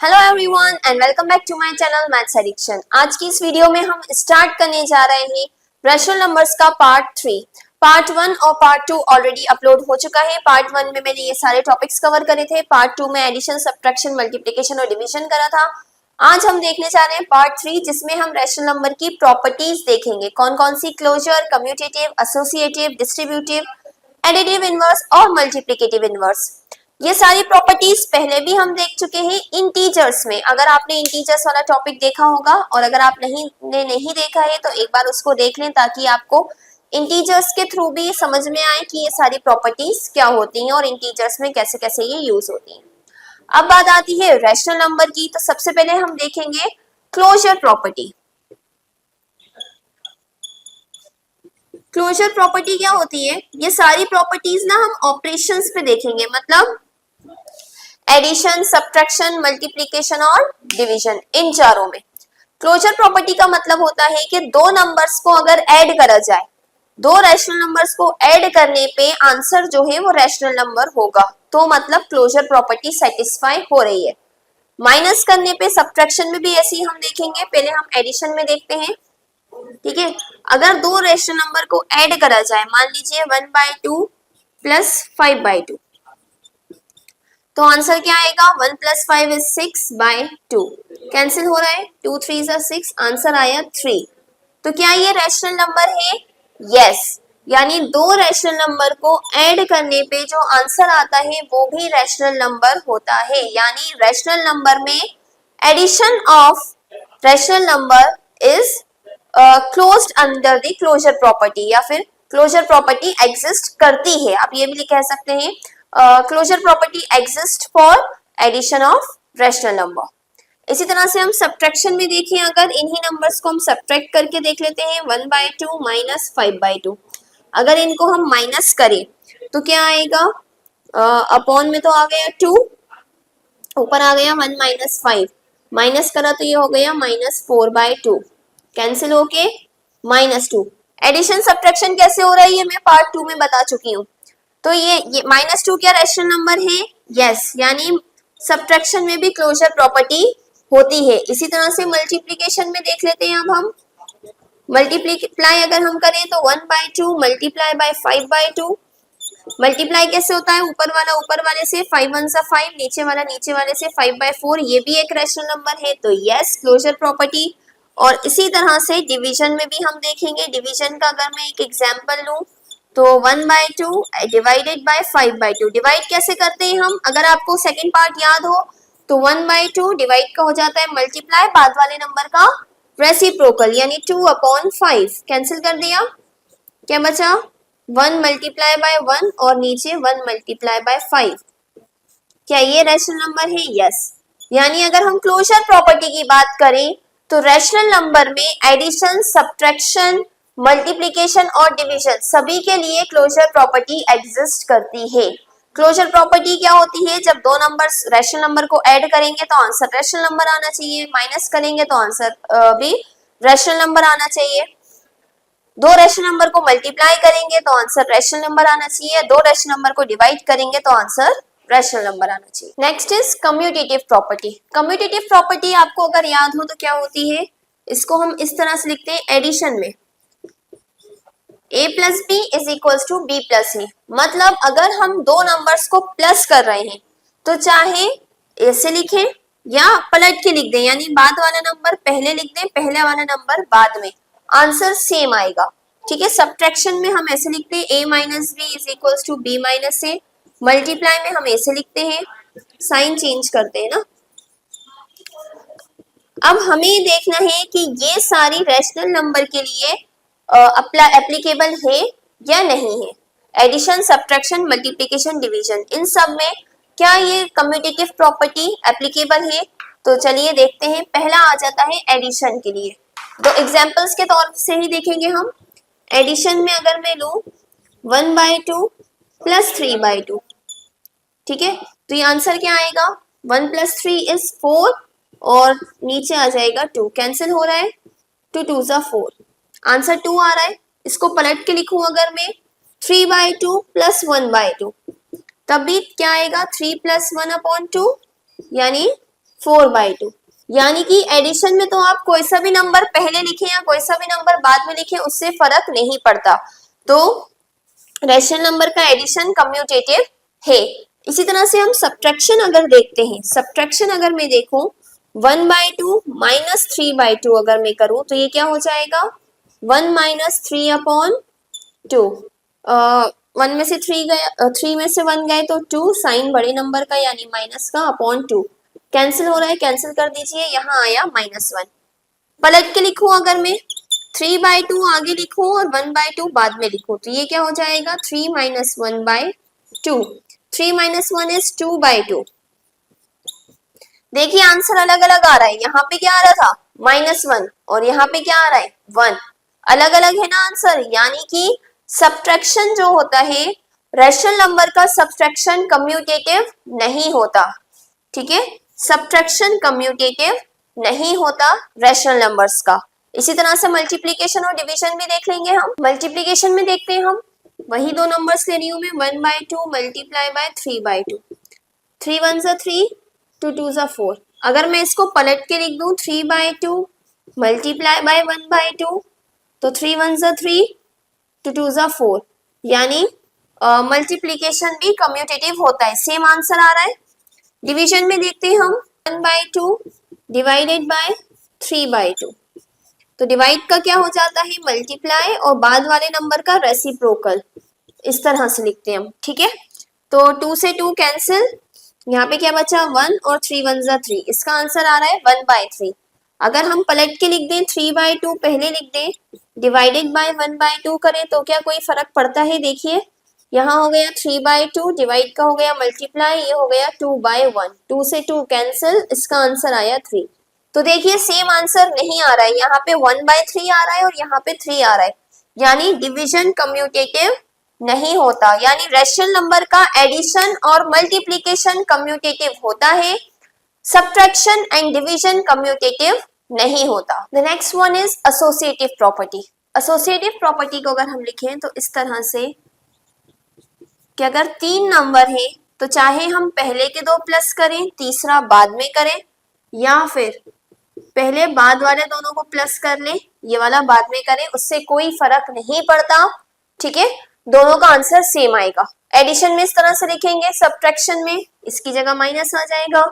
Hello everyone and welcome back to my channel maths addiction. आज की इस video में हम स्टार्ट करने जा रहे हैं रैशनल नंबर्स का पार्ट 3। पार्ट 1 और पार्ट 2 ऑलरेडी अपलोड हो चुका है। पार्ट 1 में मैंने ये सारे टॉपिक्स कवर करे थे, पार्ट 2 में एडिशन, सब्ट्रैक्शन, मल्टीप्लिकेशन और डिवीजन करा था। आज हम देखने जा रहे हैं पार्ट 3, जिसमें हम रैशनल नंबर की प्रॉपर्टीज देखेंगे। कौन कौन सी? Closure, commutative, associative, distributive, additive inverse और मल्टीप्लिकेटिव इनवर्स। ये सारी प्रॉपर्टीज पहले भी हम देख चुके हैं इंटीजर्स में। अगर आपने इंटीजर्स वाला टॉपिक देखा होगा और अगर आप नहीं देखा है तो एक बार उसको देख लें, ताकि आपको इंटीजर्स के थ्रू भी समझ में आए कि ये सारी प्रॉपर्टीज क्या होती हैं और इंटीजर्स में कैसे कैसे ये यूज होती हैं। अब बात आती है रैशनल नंबर की, तो सबसे पहले हम देखेंगे क्लोजर प्रॉपर्टी। क्लोजर प्रॉपर्टी क्या होती है? ये सारी प्रॉपर्टीज ना हम ऑपरेशंस पे देखेंगे, मतलब एडिशन, सब्ट्रैक्शन, मल्टीप्लिकेशन और डिवीजन, इन चारों में। क्लोजर प्रॉपर्टी का मतलब होता है कि दो नंबर्स को अगर ऐड करा जाए, दो रैशनल नंबर्स को ऐड करने पे आंसर जो है वो रैशनल नंबर होगा, तो मतलब क्लोजर प्रॉपर्टी सेटिस्फाई हो रही है। माइनस करने पे, सब्ट्रैक्शन में भी ऐसे ही हम देखेंगे। पहले हम एडिशन में देखते हैं, ठीक है। अगर दो रैशनल नंबर को ऐड करा जाए, मान लीजिए 1/2 प्लस 5/2, तो आंसर क्या आएगा? 1 + 5 = 6/2। कैंसिल हो रहा है, 2 3 = 6, आंसर आया 3। तो क्या ये रैशनल नंबर है? यस, यानी दो रैशनल नंबर को ऐड करने पे जो आंसर आता है वो भी रैशनल नंबर होता है। यानी रैशनल नंबर में addition of rational number is closed under the closure property, या फिर क्लोजर प्रॉपर्टी एग्जिस्ट करती है। आप ये भी कह सकते हैं closure property exist for addition of rational number. इसी तरह से हम सब्ट्रैक्शन में देखें, अगर इन्हीं नंबर्स को हम सब्ट्रैक्ट करके देख लेते हैं, 1/2 माइनस 5/2। अगर इनको हम माइनस करें तो क्या आएगा? अपॉन में तो आ गया 2, ऊपर आ गया 1 - 5, माइनस करा तो ये हो गया -4/2, कैंसिल होके -2। एडिशन सब्ट्रैक्शन कैसे हो रहा है ये मैं पार्ट 2 में बता चुकी हूँ। तो ये -2 क्या रैशनल नंबर है? यस, यानी सब्ट्रैक्शन में भी क्लोजर प्रॉपर्टी होती है। इसी तरह से मल्टीप्लिकेशन में देख लेते हैं। अब हम मल्टीप्लाई अगर हम करें तो 1/2 मल्टीप्लाई बाय 5/2। मल्टीप्लाई कैसे होता है? ऊपर वाला ऊपर वाले से, 5 1 = 5, नीचे वाला नीचे वाले से, 5/4। ये भी एक रैशनल नंबर है, तो यस, क्लोजर प्रॉपर्टी। और इसी तरह से डिवीजन में भी हम देखेंगे। डिवीजन का अगर मैं एक एग्जांपल लूं तो 1/2 डिवाइडेड बाय 5/2। डिवाइड कैसे करते हैं हम? अगर आपको सेकंड पार्ट याद हो तो 1/2 डिवाइड का हो जाता है मल्टीप्लाई, बाद वाले नंबर का रेसिप्रोकल, यानी 2/5। कैंसिल कर दिया, क्या बचा? 1 मल्टीप्लाई बाय 1 और नीचे 1 मल्टीप्लाई बाय 5। क्या ये रैशनल नंबर है? यस, यानी अगर हम क्लोजर प्रॉपर्टी की बात करें तो रैशनल नंबर में एडिशन, सब्ट्रैक्शन, मल्टीप्लिकेशन और डिवीजन सभी के लिए क्लोजर प्रॉपर्टी एग्जिस्ट करती है। क्लोजर प्रॉपर्टी क्या होती है? जब दो नंबर्स रैशनल नंबर को ऐड करेंगे तो आंसर रैशनल नंबर आना चाहिए, माइनस करेंगे तो आंसर भी रैशनल नंबर आना चाहिए। दो रैशनल नंबर को मल्टीप्लाई करेंगे तो आंसर रैशनल नंबर आना चाहिए, दो रैशनल नंबर को डिवाइड करेंगे तो आंसर रैशनल नंबर आना चाहिए। Next is commutative property. Commutative property आपको अगर याद हो तो क्या होती है? इसको हम इस तरह से लिखते हैं एडिशन में, a + b = b + a। मतलब अगर हम दो नंबर्स को प्लस कर रहे हैं तो चाहे ऐसे लिखें या पलट के लिख दें, यानी बाद वाला नंबर पहले लिख दें, पहले वाला नंबर बाद में, आंसर सेम आएगा। ठीक है। सब्ट्रैक्शन में हम ऐसे लिखते हैं a - b = b - a। Multiply में हम ऐसे लिखते हैं, साइन चेंज करते हैं ना। अब हमें देखना है कि ये सारी रैशनल नंबर के लिए एप्लीकेबल है या नहीं है। एडिशन, सब्ट्रैक्शन, मल्टीप्लिकेशन, डिवीजन, इन सब में क्या ये कम्यूटेटिव प्रॉपर्टी एप्लीकेबल है? तो चलिए देखते हैं। पहला आ जाता है एडिशन के लिए। तो एग्जांपल्स के तौर से ही देखेंगे हम। एडिशन में अगर मैं लूं 1/2 प्लस 3/2, ठीक है, तो ये आंसर क्या आएगा? 1 + 3 = 4 और नीचे आ जाएगा 2, कैंसिल हो रहा है, 2 2 = 4, आंसर 2 आ रहा है। इसको पलट के लिखूं अगर मैं 3/2 प्लस 1/2, तब भी क्या आएगा? 3 + 1/2 यानी 4/2। यानी कि एडिशन में तो आप कोई सा भी नंबर पहले लिखे या कोई सा भी नंबर बाद में लिखे उससे फर्क नहीं पड़ता, तो रेशनल नंबर का एडिशन कम्यूटेटिव है। इसी तरह से हम सब्ट्रैक्शन अगर देखते हैं, सब्ट्रैक्शन अगर मैं देखूं 1/2 माइनस 3/2 अगर मैं करूं तो ये क्या हो जाएगा 1 माइनस 3/2। 1 में से 3 गया, 3 में से 1 गए तो 2, साइन बड़े नंबर का यानी माइनस का अपॉन 2, कैंसिल हो रहा है कैंसिल कर दीजिए, यहाँ आया -1। पलट के लिखूं अगर मैं 3/2 आगे लिखूं और 1/2 बाद में लिखूं तो ये क्या हो जाएगा 3 माइनस 1/2। 3 minus 1 is 2/2। देखिए आंसर अलग अलग आ रहा है, यहाँ पे क्या आ रहा था -1 और यहाँ पे क्या आ रहा है 1, अलग अलग है ना आंसर। यानी कि सब्ट्रैक्शन जो होता है रेशनल नंबर का सब्ट्रैक्शन कम्यूटेटिव नहीं होता, ठीक है, सब्ट्रैक्शन कम्यूटेटिव नहीं होता रेशनल नंबर्स का। इसी तरह से मल्टीप्लिकेशन और डिवीजन भी देख लेंगे हम। मल्टीप्लिकेशन में देखते हैं हम, वही दो नंबर्स ले रही हूं मैं 1/2 मल्टीप्लाई बाय 3/2, 3 1 जा 3, 2 2 जा 4। अगर मैं इसको पलट के लिख दूं 3/2 मल्टीप्लाई बाय 1/2 तो 3 1 जा 3, 2 2 जा 4, यानी मल्टीप्लिकेशन भी कम्यूटेटिव होता है, सेम आंसर आ रहा है। डिवीजन में देखते हैं हम 1/2 डिवाइडेड बाय 3/2, तो डिवाइड का क्या हो जाता है मल्टीप्लाई और बाद वाले नंबर का रेसिप्रोकल, इस तरह से लिखते हैं हम, ठीक है। तो 2 से 2 कैंसिल, यहाँ पे क्या बचा 1 और 3 1 जा 3, इसका आंसर आ रहा है 1/3। अगर हम पलट के लिख दें 3/2 पहले लिख दें डिवाइडेड बाय 1/2 करें तो क्या कोई फर्क पड़ता है, देखिए यहाँ हो गया 3/2 डिवाइड का हो गया मल्टीप्लाई, ये हो गया 2/1, 2 से 2 कैंसिल, इसका आंसर आया 3। तो देखिए सेम आंसर नहीं आ रहा है, यहाँ पे 1/3 आ रहा है और यहाँ पे 3 आ रहा है, यानी डिवीजन कम्यूटेटिव नहीं होता, यानी रेशनल नंबर का एडिशन और मल्टीप्लिकेशन कम्यूटेटिव होता है, सब्ट्रैक्शन एंड डिवीजन कम्यूटेटिव नहीं होता। The next one is associative property. Associative property को अगर हम लिखें तो इस तरह से कि अगर 3 नंबर है तो चाहे हम पहले के 2 प्लस करें तीसरा बाद में करें, या फिर पहले बाद वाले दोनों को प्लस कर ले ये वाला बाद में करें, उससे कोई फर्क नहीं पड़ता, ठीक है, दोनों का आंसर सेम आएगा। एडिशन में इस तरह से लिखेंगे, सब्ट्रैक्शन में इसकी जगह माइनस आ जाएगा,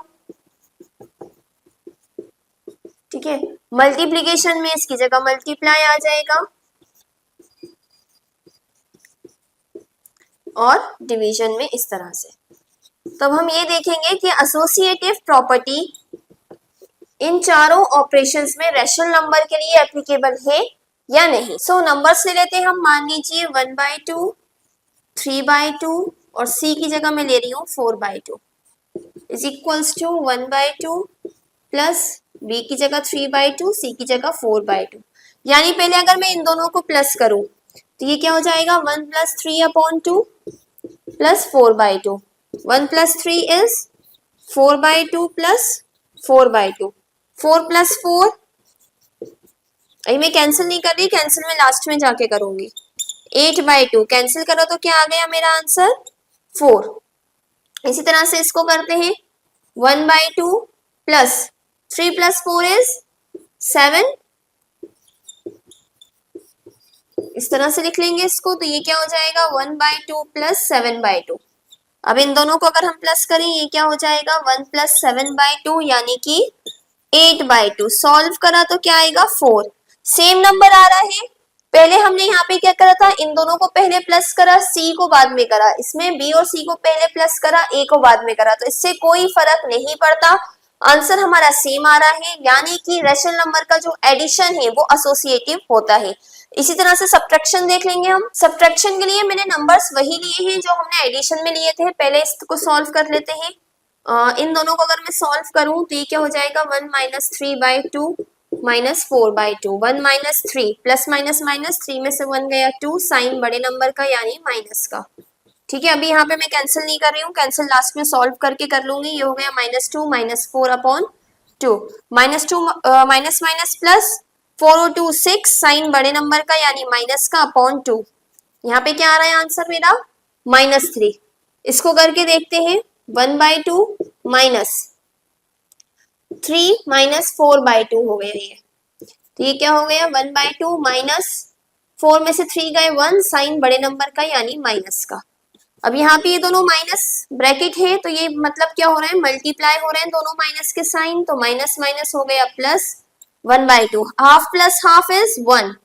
ठीक है, मल्टीप्लिकेशन में इसकी जगह मल्टीप्लाई आ जाएगा और डिवीजन में इस तरह से। तब हम ये देखेंगे कि एसोसिएटिव प्रॉपर्टी इन चारों ऑपरेशंस में रेशनल नंबर के लिए एप्लीकेबल है या नहीं। सो नंबर्स ले लेते हैं हम, मान लीजिए 1/2 3/2 और c की जगह मैं ले रही हूँ 4/2 is equals to 1/2 plus b की जगह 3/2 c की जगह 4/2। यानी पहले अगर मैं इन दोनों को प्लस करूं तो ये क्या हो जाएगा 1 + 3/2 प्लस 4/2, 1 + 3 इज 4/2 प्लस 4/2, 4 + 4, अभी मैं कैंसिल नहीं कर रही, कैंसिल में लास्ट में जाके करूंगी, 8/2 कैंसिल करो तो क्या आ गया मेरा आंसर 4। इसी तरह से इसको करते हैं 1/2 प्लस 3 + 4 इज 7, इस तरह से लिख लेंगे इसको, तो ये क्या हो जाएगा 1/2 प्लस 7/2। अब इन दोनों को अगर हम प्लस करें ये क्या हो जाएगा 1 + 7/2 यानी कि 8/2। सॉल्व करा तो क्या आएगा 4, सेम नंबर आ रहा है। पहले हमने यहाँ पे क्या करा था, इन दोनों को पहले प्लस करा, सी को बाद में करा, इसमें बी और सी को पहले प्लस करा, ए को बाद में करा, तो इससे कोई फर्क नहीं पड़ता, आंसर हमारा सेम आ रहा है, यानी कि रेशनल नंबर का जो एडिशन है वो एसोसिएटिव होता है। इसी तरह से सब्ट्रैक्शन देख लेंगे हम। सब्ट्रैक्शन के लिए मैंने नंबर्स वही लिए हैं जो हमने एडिशन में लिए थे, पहले इसको सॉल्व कर लेते हैं। इन दोनों को अगर मैं सॉल्व करूं तो ये क्या हो जाएगा 1 - 3/2 - 4/2, 1 - 3 प्लस माइनस माइनस 3 में से 1 गया 2, साइन बड़े नंबर का यानी माइनस का, ठीक है। अभी यहाँ पे मैं कैंसिल नहीं कर रही हूँ, कैंसिल लास्ट में सॉल्व करके कर लूंगी, ये हो गया -2 - 4/2, -2 माइनस माइनस प्लस 4 और 2 6, साइन बड़े नंबर का यानी माइनस का अपॉन 2, यहाँ पे क्या आ रहा है आंसर मेरा -3। इसको करके देखते हैं 1/2 माइनस 3 माइनस 4/2 हो गया ये। तो ये क्या हो गया 1/2 माइनस 4 में से 3 गए 1, साइन बड़े नंबर का यानी माइनस का। अब यहाँ पे ये दोनों माइनस ब्रैकेट है तो ये मतलब क्या हो रहा है मल्टीप्लाई हो रहे हैं दोनों माइनस के साइन, तो माइनस माइनस हो गया plus 1/2। Half plus half is 1,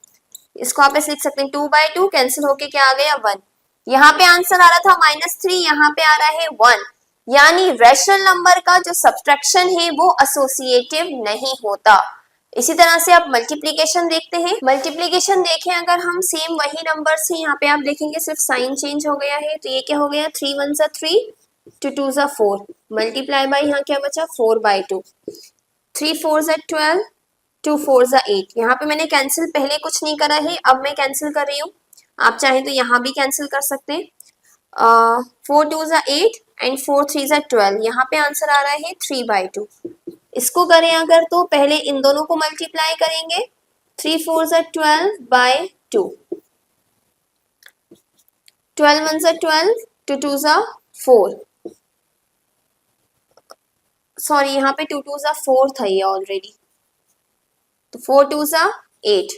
इसको आप ऐसे लिख सकते हैं 2/2 कैंसिल होके क्या आ गया 1। यहाँ पे आंसर आ रहा था -3, यहाँ पे आ रहा है 1, यानी रैशनल नंबर का जो सब्ट्रैक्शन है वो एसोसिएटिव नहीं होता। इसी तरह से आप मल्टीप्लीकेशन देखते हैं, मल्टीप्लीकेशन देखें अगर हम सेम वही नंबर से, यहाँ पे आप देखेंगे सिर्फ साइन चेंज हो गया है। तो ये क्या हो गया 3 1 सा 3, 2 2 सा 4, मल्टीप्लाई बाई यहाँ क्या बचा 4/2, 3 4 सा 12, 2 4 सा 8। यहाँ पे मैंने कैंसिल पहले कुछ नहीं करा है, अब मैं कैंसिल कर रही हूँ, आप चाहें तो यहाँ भी कैंसिल कर सकते हैं। 4 2 सा 8 एंड 4 3 सा 12, यहाँ पे आंसर आ रहा है 3/2। इसको करें अगर तो पहले इन दोनों को मल्टीप्लाई करेंगे, 3 4 सा 12/2, 12 1 सा 12, 2 2 सा 4, सॉरी यहाँ पे 2 2 सा 4 था ये ऑलरेडी, तो 4 2 सा 8,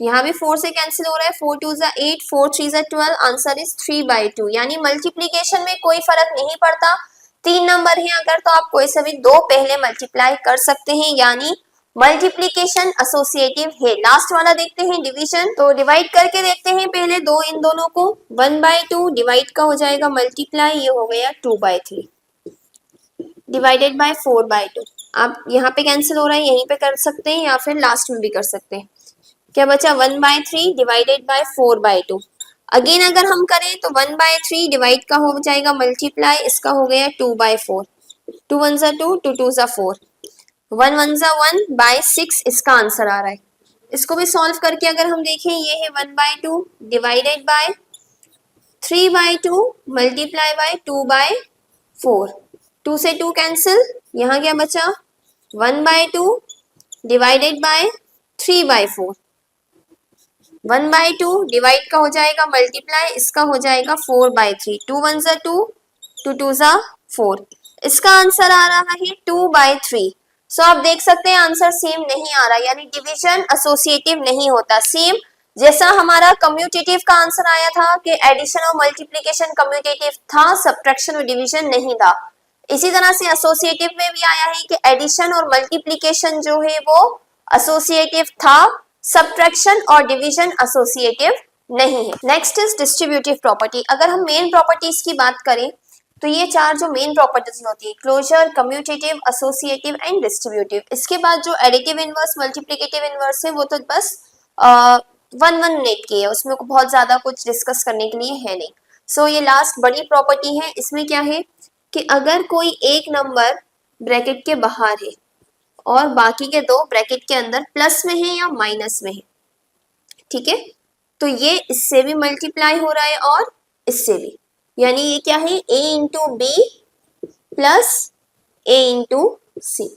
यहाँ भी 4 से कैंसिल हो रहा है, 4 2 सा 8, 4 3 सा 12, आंसर इज 3/2। यानी मल्टीप्लीकेशन में कोई फर्क नहीं पड़ता, 3 नंबर है अगर तो आप कोई से भी 2 पहले मल्टीप्लाई कर सकते हैं, यानी मल्टीप्लीकेशन एसोसिएटिव है। लास्ट वाला देखते हैं डिवीजन, तो डिवाइड करके देखते हैं पहले दो इन दोनों को, 1/2 डिवाइड का हो जाएगा मल्टीप्लाई, ये हो गया 2/3 डिवाइडेड बाय 4/2। आप यहाँ पे कैंसिल हो रहा है यहीं पे कर सकते हैं या फिर लास्ट में भी कर सकते हैं। क्या बचा 1/3 डिवाइडेड बाय 4/2। अगेन अगर हम करें तो 1/3 डिवाइड का हो जाएगा मल्टीप्लाई, इसका हो गया 2/4, 2 1 सा 2, 2 2 सा 4, 1 1 सा 1/6 इसका आंसर आ रहा है। इसको भी सॉल्व करके अगर हम देखें, ये है 1/2 डिवाइडेड बाय 3/2 मल्टीप्लाई बाय 2/4, 2 से 2 कैंसिल, यहाँ क्या बचा 1/2 डिवाइडेड बाय 3/4, 1/2 डिवाइड का हो जाएगा मल्टीप्लाई, इसका हो जाएगा 4/3, 2 1 सा 2, 2 2 सा 4, इसका आंसर आ रहा है 2/3। सो आप देख सकते हैं आंसर सेम नहीं आ रहा, यानी डिवीजन एसोसिएटिव नहीं होता। सेम जैसा हमारा कम्यूटेटिव का आंसर आया था कि एडिशन और मल्टीप्लिकेशन कम्यूटेटिव था, सब्ट्रैक्शन और डिवीजन नहीं था, इसी तरह से एसोसिएटिव में भी आया है कि एडिशन और मल्टीप्लिकेशन जो है वो एसोसिएटिव था, सब्ट्रैक्शन और डिवीजन एसोसिएटिव नहीं है। Next is distributive property. अगर हम मेन प्रॉपर्टीज की बात करें तो ये 4 जो मेन प्रॉपर्टीज होती है, closure, commutative, associative and distributive. इसके बाद जो एडिटिव इनवर्स, मल्टीप्लिकेटिव इनवर्स है वो तो बस 1 मिनट की है, उसमें बहुत ज्यादा कुछ डिस्कस करने के लिए है नहीं। सो ये लास्ट बड़ी प्रॉपर्टी है। इसमें क्या है कि अगर कोई एक नंबर ब्रैकेट के बाहर है और बाकी के दो ब्रैकेट के अंदर प्लस में है या माइनस में है, ठीक है, तो ये इससे भी मल्टीप्लाई हो रहा है और इससे भी, यानी ये क्या है a into B plus a into C.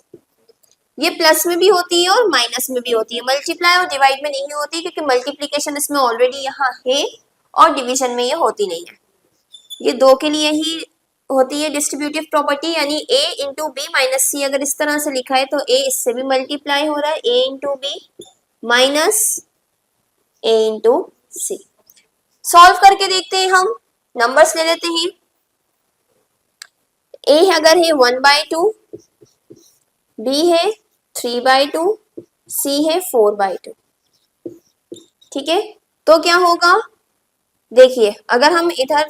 ये प्लस में भी होती है और माइनस में भी होती है, मल्टीप्लाई और डिवाइड में नहीं होती, क्योंकि मल्टीप्लिकेशन इसमें ऑलरेडी यहाँ है और डिवीजन में ये होती नहीं है। ये दो के लिए ही होती है डिस्ट्रीब्यूटिव प्रॉपर्टी, यानी a इंटू बी माइनस सी। अगर इस तरह से लिखा है तो a इससे भी मल्टीप्लाई हो रहा है, a into b minus a into c. Solve करके देखते हैं, हम नंबर्स ले लेते हैं। a अगर है 1/2, b है 3/2, c है 4/2, ठीक है। तो क्या होगा, देखिए अगर हम इधर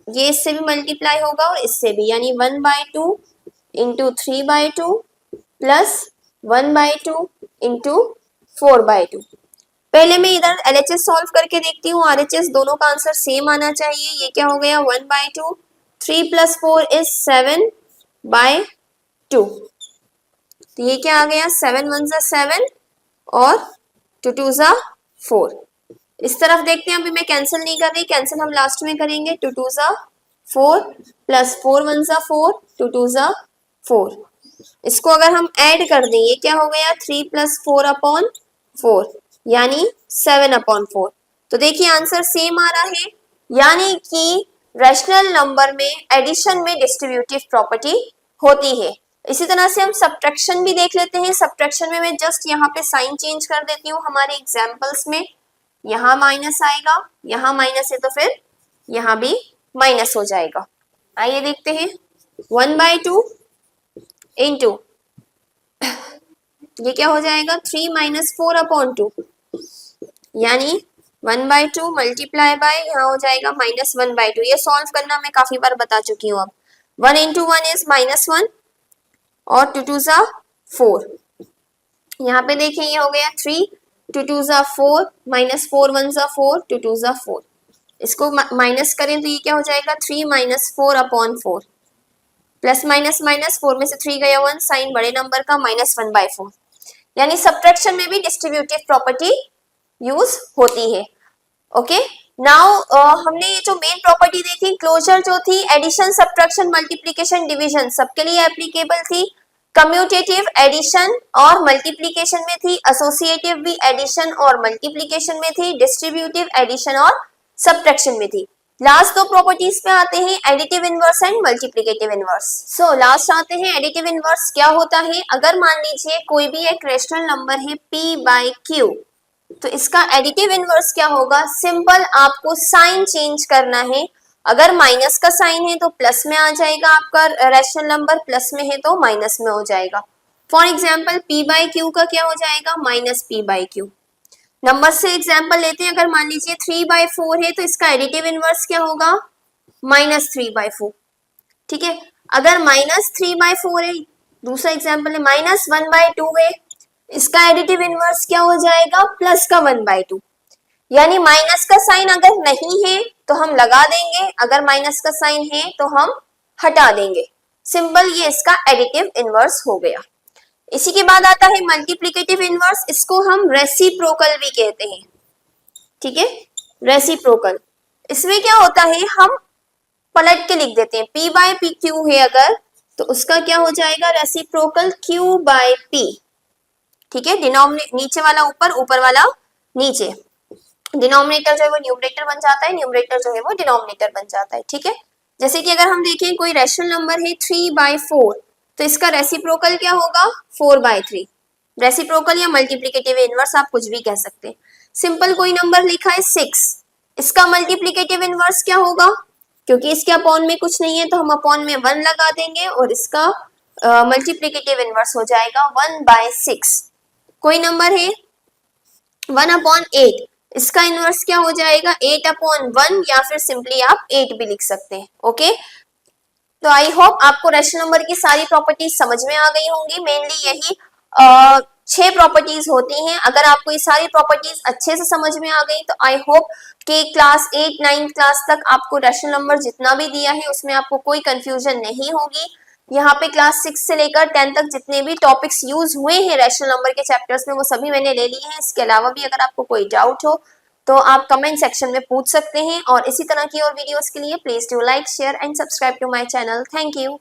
ये इससे भी मल्टीप्लाई होगा और इससे भी, यानी 1/2 इंटू 3/2 प्लस 1/2 इंटू 4/2। पहले मैं इधर LHS सॉल्व करके देखती हूँ, RHS दोनों का आंसर सेम आना चाहिए। ये क्या हो गया 1/2, 3 + 4 इज 7/2, तो ये क्या आ गया 7 1 सा 7 और 2 2 सा 4। इस तरफ देखते हैं, अभी मैं कैंसिल नहीं कर रही, कैंसिल हम लास्ट में करेंगे। 2 2 सा 4 प्लस 4 1 सा 4, 2 2 सा 4। इसको अगर हम ऐड कर दें, ये क्या हो गया 3 + 4/4, यानी 7/4। तो देखिए आंसर सेम आ रहा है, यानी कि रैशनल नंबर में एडिशन में डिस्ट्रीब्यूटिव प्रॉपर्टी होती है। इसी तरह से हम सब्ट्रैक्शन भी देख लेते हैं। सब्ट्रैक्शन में मैं जस्ट यहाँ पे साइन चेंज कर देती हूँ हमारे एग्जाम्पल्स में। यहाँ माइनस आएगा, यहाँ माइनस है तो फिर यहाँ भी माइनस हो जाएगा। आइए देखते हैं 1/2 इंटू ये क्या हो जाएगा 3 - 4/2 यानी 1/2 मल्टीप्लाई बाय यहाँ हो जाएगा -1/2। ये सॉल्व करना मैं काफी बार बता चुकी हूँ। अब 1 × 1 इज -1 और 2 2 4। यहाँ पे देखें ये हो गया 3 2 2 4 -4 1 4 2 2 4। इसको माइनस करें तो ये क्या हो जाएगा 3 - 4/4 प्लस माइनस माइनस 4 में से 3 गया 1 साइन बड़े नंबर का -1/4। यानी सब्ट्रैक्शन में भी डिस्ट्रीब्यूटिव प्रॉपर्टी यूज होती है। ओके नाउ हमने ये जो मेन प्रॉपर्टी देखी क्लोजर जो थी एडिशन सब्ट्रैक्शन मल्टीप्लिकेशन डिवीजन सबके लिए एप्लीकेबल थी। कम्यूटेटिव एडिशन और मल्टीप्लिकेशन में थी, एसोसिएटिव भी एडिशन और मल्टीप्लिकेशन में थी, डिस्ट्रीब्यूटिव एडिशन और सब्ट्रैक्शन में थी। लास्ट दो प्रॉपर्टीज पे आते हैं additive inverse and multiplicative inverse. So last आते हैं एडिटिव इनवर्स क्या होता है। अगर मान लीजिए कोई भी एक रेशनल नंबर है p/q तो इसका एडिटिव इनवर्स क्या होगा। सिंपल आपको साइन चेंज करना है। अगर माइनस का साइन है तो प्लस में आ जाएगा आपका रेशनल नंबर, प्लस में है तो माइनस में हो जाएगा। फॉर एग्जाम्पल p/q का क्या हो जाएगा -p/q। नंबर से एग्जाम्पल लेते हैं। अगर मान लीजिए 3/4 है तो इसका एडिटिव इनवर्स क्या होगा -3/4। ठीक है, अगर -3/4 है, दूसरा एग्जाम्पल है -1/2 है, इसका एडिटिव इनवर्स क्या हो जाएगा प्लस का 1/2। यानी माइनस का साइन अगर नहीं है तो हम लगा देंगे, अगर माइनस का साइन है तो हम हटा देंगे। सिंपल, ये इसका एडिटिव इनवर्स हो गया। इसी के बाद आता है मल्टीप्लिकेटिव इनवर्स, इसको हम रेसिप्रोकल भी कहते हैं। ठीक है, रेसिप्रोकल। इसमें क्या होता है हम पलट के लिख देते हैं p/pq है अगर तो उसका क्या हो जाएगा रेसिप्रोकल q/p। ठीक है, नीचे वाला ऊपर, ऊपर वाला नीचे। डिनोमिनेटर जो है वो न्यूमरेटर बन जाता है, न्यूमरेटर जो है वो डिनोमिनेटर बन जाता है। ठीक है, जैसे कि अगर हम देखें कोई रेशनल नंबर है 3/4 तो इसका रेसिप्रोकल क्या होगा 4/3। रेसिप्रोकल या मल्टीप्लिकेटिव इनवर्स आप कुछ भी कह सकते हैं। सिंपल कोई नंबर लिखा है 6, इसका मल्टीप्लिकेटिव इनवर्स क्या होगा, क्योंकि इसके अपॉन में कुछ नहीं है तो हम अपॉन में 1 लगा देंगे और इसका मल्टीप्लिकेटिव इनवर्स हो जाएगा 1/6। कोई नंबर है 1/8, इसका इनवर्स क्या हो जाएगा 8/1 या फिर सिंपली आप 8 भी लिख सकते हैं। ओके, तो आई होप आपको रेशनल नंबर की सारी प्रॉपर्टीज समझ में आ गई होंगी। मेनली यही 6 प्रॉपर्टीज होती हैं। अगर आपको ये सारी प्रॉपर्टीज अच्छे से समझ में आ गई तो आई होप कि क्लास 8 9 क्लास तक आपको रेशनल नंबर जितना भी दिया है उसमें आपको कोई कंफ्यूजन नहीं होगी। यहाँ पे क्लास 6 से लेकर 10 तक जितने भी टॉपिक्स यूज हुए हैं रेशनल नंबर के चैप्टर्स में वो सभी मैंने ले लिए हैं। इसके अलावा भी अगर आपको कोई डाउट हो तो आप कमेंट सेक्शन में पूछ सकते हैं। और इसी तरह की और वीडियोस के लिए please do like share and subscribe to my channel. Thank you.